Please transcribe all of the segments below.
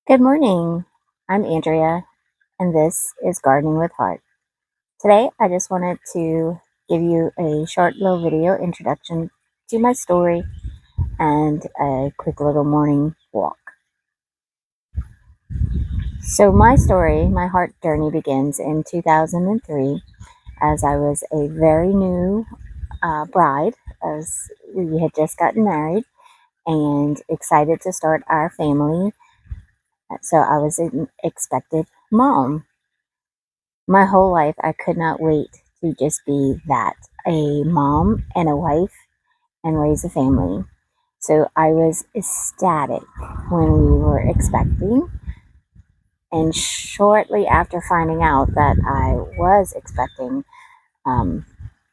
Good morning. I'm Andrea, and this is Gardening with Heart. Today, I just wanted to give you a short little video introduction to my story and a quick little morning walk. So, my story, my heart journey begins in 2003 as I was a very new bride, as we had just gotten married and excited to start our family. So, I was an expected mom. My whole life, I could not wait to just be that, a mom and a wife and raise a family. So I was ecstatic when we were expecting. And shortly after finding out that I was expecting, um,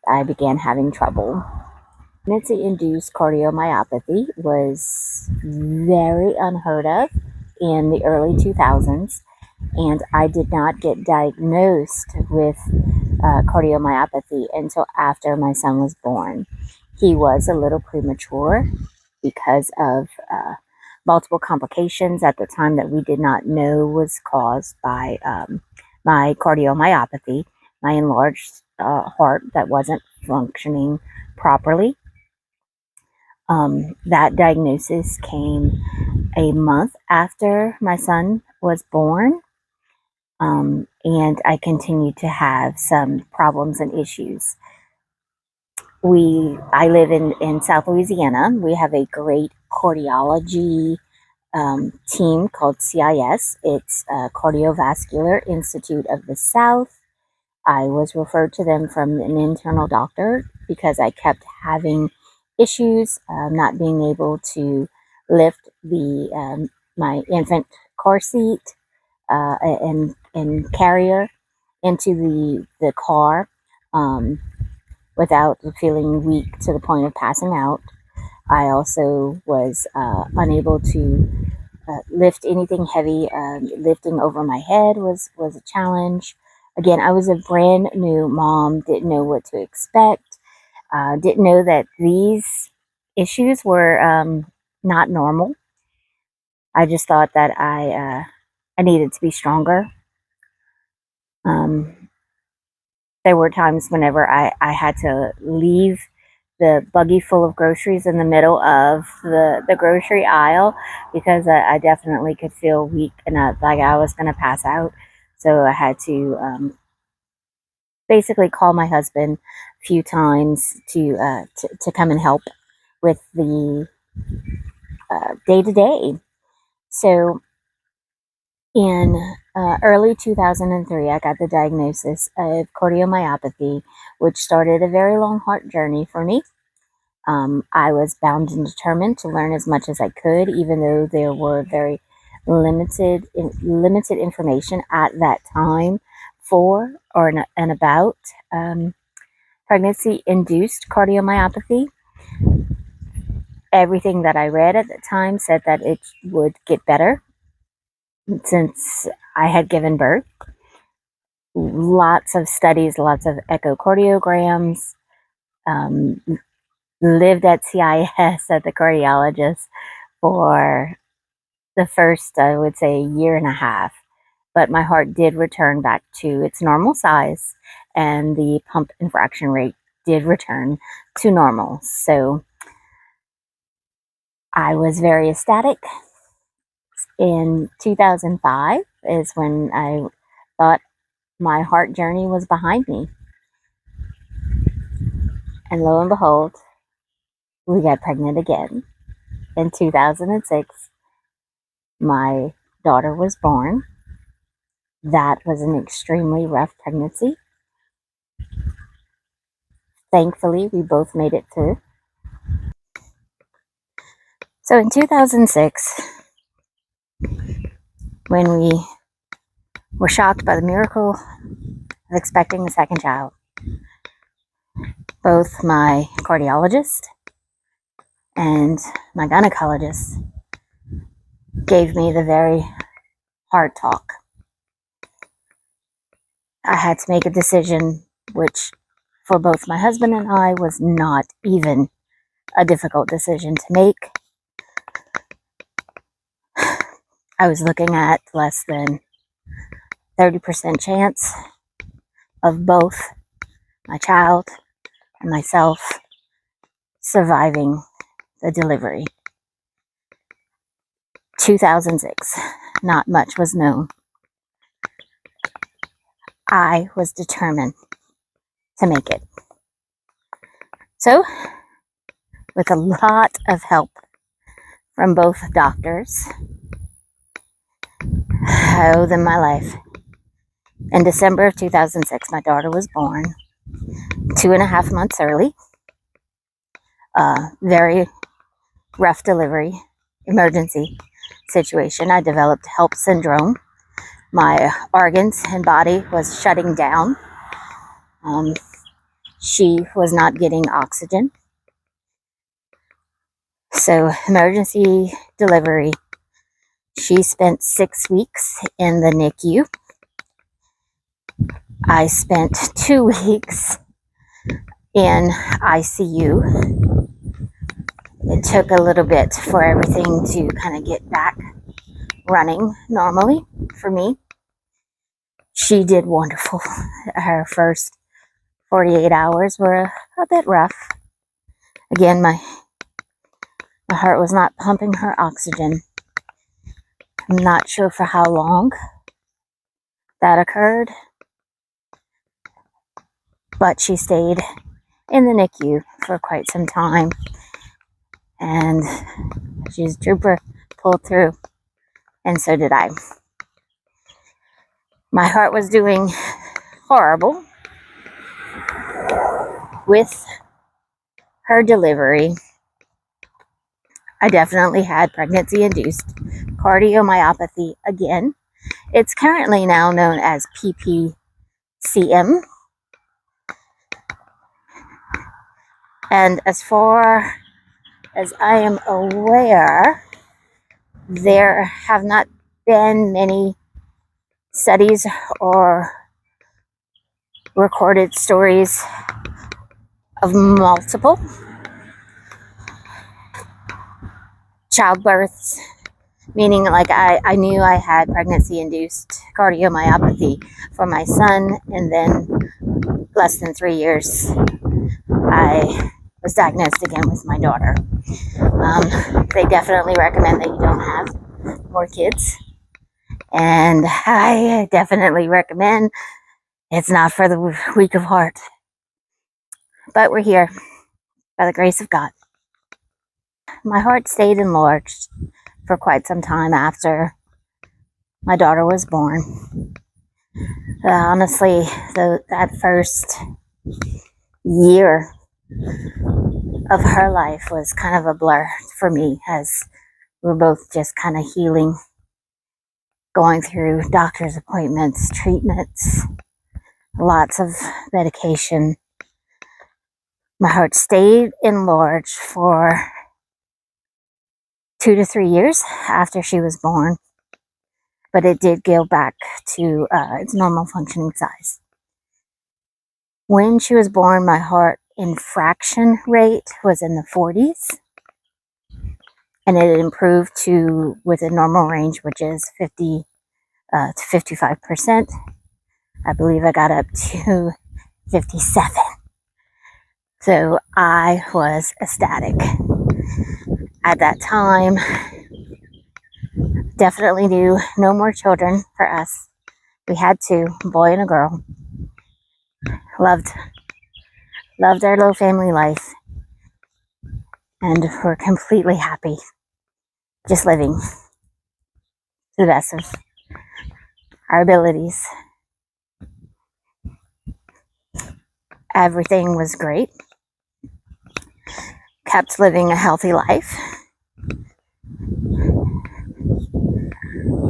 I began having trouble. Pregnancy induced cardiomyopathy was very unheard of in the early 2000s, and I did not get diagnosed with cardiomyopathy until after my son was born. He was a little premature because of multiple complications at the time that we did not know was caused by my cardiomyopathy, my enlarged heart that wasn't functioning properly. That diagnosis came a month after my son was born, and I continued to have some problems and issues. I live in South Louisiana. We have a great cardiology team called CIS. It's Cardiovascular Institute of the South. I was referred to them from an internal doctor because I kept having issues, not being able to lift the my infant car seat and carrier into the car without feeling weak to the point of passing out. I also was unable to lift anything heavy. Lifting over my head was a challenge. Again, I was a brand new mom, didn't know what to expect, didn't know that these issues were not normal. I just thought that I needed to be stronger. Um, there were times whenever I had to leave the buggy full of groceries in the middle of the grocery aisle because I definitely could feel weak and like I was going to pass out. So I had to basically call my husband a few times to come and help with the day to day. So in early 2003, I got the diagnosis of cardiomyopathy, which started a very long heart journey for me. I was bound and determined to learn as much as I could, even though there were very limited information at that time for or and about pregnancy-induced cardiomyopathy. Everything that I read at the time said that it would get better since I had given birth. Lots of studies, lots of echocardiograms. Um, Lived at CIS at the cardiologist for the first, I would say, year and a half. But my heart did return back to its normal size, and the pump and fraction rate did return to normal. So I was very ecstatic. In 2005 is when I thought my heart journey was behind me. And lo and behold, we got pregnant again. In 2006, my daughter was born. That was an extremely rough pregnancy. Thankfully, we both made it through. So in 2006, when we were shocked by the miracle of expecting a second child, both my cardiologist and my gynecologist gave me the very hard talk. I had to make a decision which, for both my husband and I, was not even a difficult decision to make. I was looking at less than 30% chance of both my child and myself surviving the delivery. 2006, not much was known. I was determined to make it. So, with a lot of help from both doctors, I owe them my life. In December of 2006, my daughter was born 2.5 months early. Very rough delivery, emergency situation. I developed HELLP syndrome. My organs and body was shutting down. She was not getting oxygen. So, emergency delivery. She spent 6 weeks in the NICU. I spent 2 weeks in ICU. It took a little bit for everything to kind of get back running normally for me. She did wonderful. Her first 48 hours were a bit rough. Again, my heart was not pumping her oxygen. I'm not sure for how long that occurred, but she stayed in the NICU for quite some time, and she's a trooper, pulled through, and so did I. My heart was doing horrible with her delivery. I definitely had pregnancy-induced cardiomyopathy again. It's currently now known as PPCM. And as far as I am aware, there have not been many studies or recorded stories of multiple childbirths, meaning like I knew I had pregnancy-induced cardiomyopathy for my son, and then less than 3 years, I was diagnosed again with my daughter. They definitely recommend that you don't have more kids, and I definitely recommend it's not for the weak of heart. But we're here by the grace of God. My heart stayed enlarged for quite some time after my daughter was born. Honestly, that first year of her life was kind of a blur for me, as we were both just kind of healing, going through doctor's appointments, treatments, lots of medication. My heart stayed enlarged for 2 to 3 years after she was born, but it did go back to its normal functioning size. When she was born, my heart infraction rate was in the 40s, and it improved to within normal range, which is 50 to 55%. I believe I got up to 57. So I was ecstatic. At that time, definitely knew no more children for us. We had 2, a boy and a girl. Loved our little family life, and we're completely happy just living to the best of our abilities. Everything was great. Kept living a healthy life.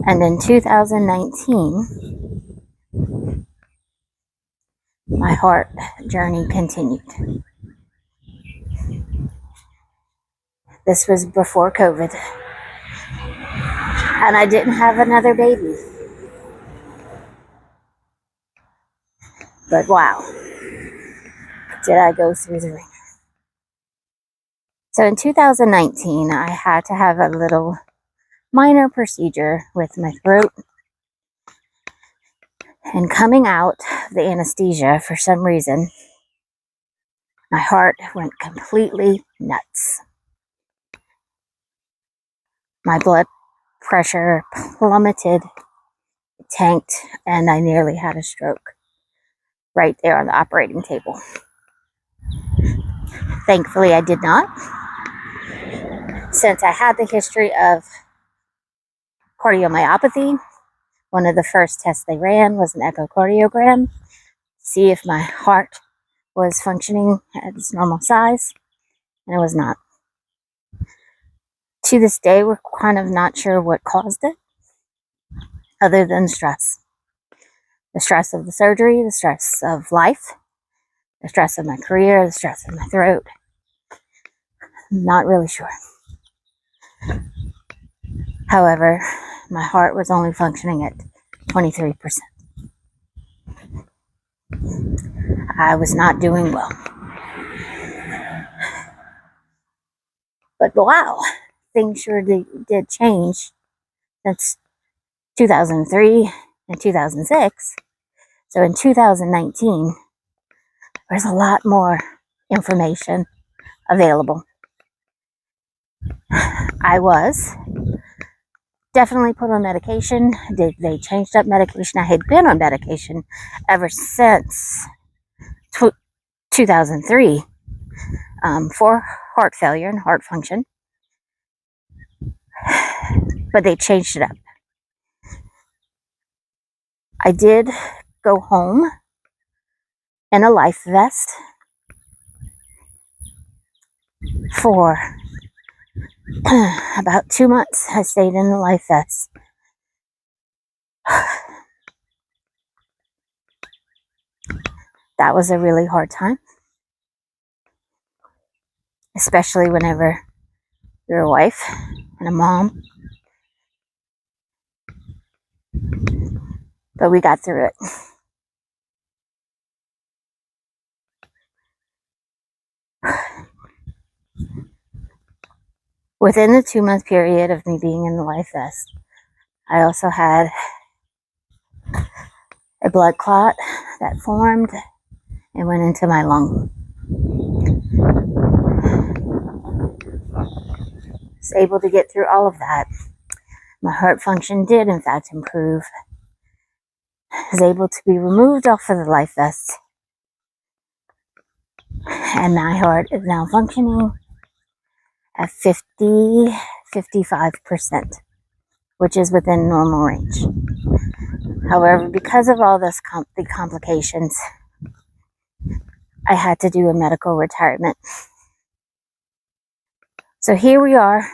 And in 2019, my heart journey continued. This was before COVID, and I didn't have another baby. But wow, did I go through the ringer. So in 2019, I had to have a little minor procedure with my throat. And coming out of the anesthesia, for some reason, my heart went completely nuts. My blood pressure plummeted, tanked, and I nearly had a stroke right there on the operating table. Thankfully, I did not, since I had the history of cardiomyopathy. One of the first tests they ran was an echocardiogram to see if my heart was functioning at its normal size, and it was not. To this day, we're kind of not sure what caused it, other than stress. The stress of the surgery, the stress of life, the stress of my career, the stress of my throat. Not really sure. However, my heart was only functioning at 23%. I was not doing well. But wow, things sure did change since 2003 and 2006. So in 2019, there's a lot more information available. I was definitely put on medication. They changed up medication. I had been on medication ever since 2003 for heart failure and heart function, but they changed it up. I did go home in a life vest for about 2 months. I stayed in the life vest. That was a really hard time, especially whenever you're a wife and a mom. But we got through it. Within the 2-month period of me being in the life vest, I also had a blood clot that formed and went into my lung. I was able to get through all of that. My heart function did, in fact, improve. I was able to be removed off of the life vest, and my heart is now functioning at 55%, which is within normal range. However, because of all this the complications, I had to do a medical retirement. So here we are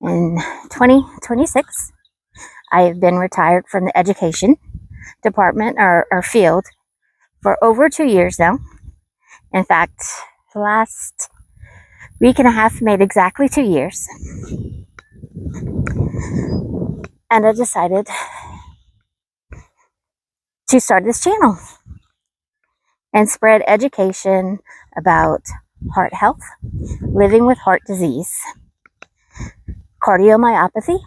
in 2026. I have been retired from the education department or field for over 2 years now. In fact, the last week and a half made exactly 2 years. And I decided to start this channel and spread education about heart health, living with heart disease, cardiomyopathy,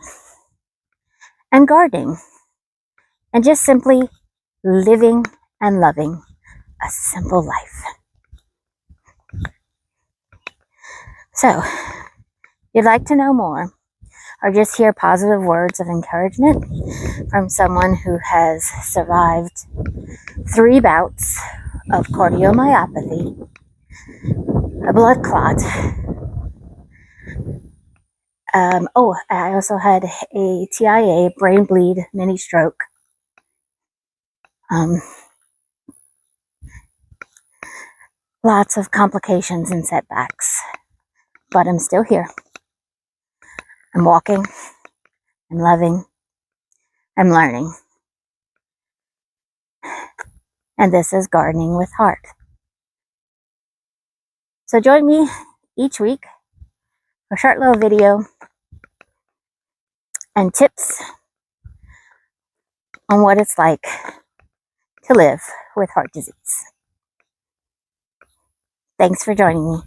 and gardening, and just simply living and loving a simple life. So, if you'd like to know more, or just hear positive words of encouragement from someone who has survived 3 bouts of cardiomyopathy, a blood clot. I also had a TIA, brain bleed, mini stroke. Lots of complications and setbacks, but I'm still here. I'm walking, I'm loving, I'm learning. And this is Gardening with Heart. So join me each week for a short little video and tips on what it's like to live with heart disease. Thanks for joining me.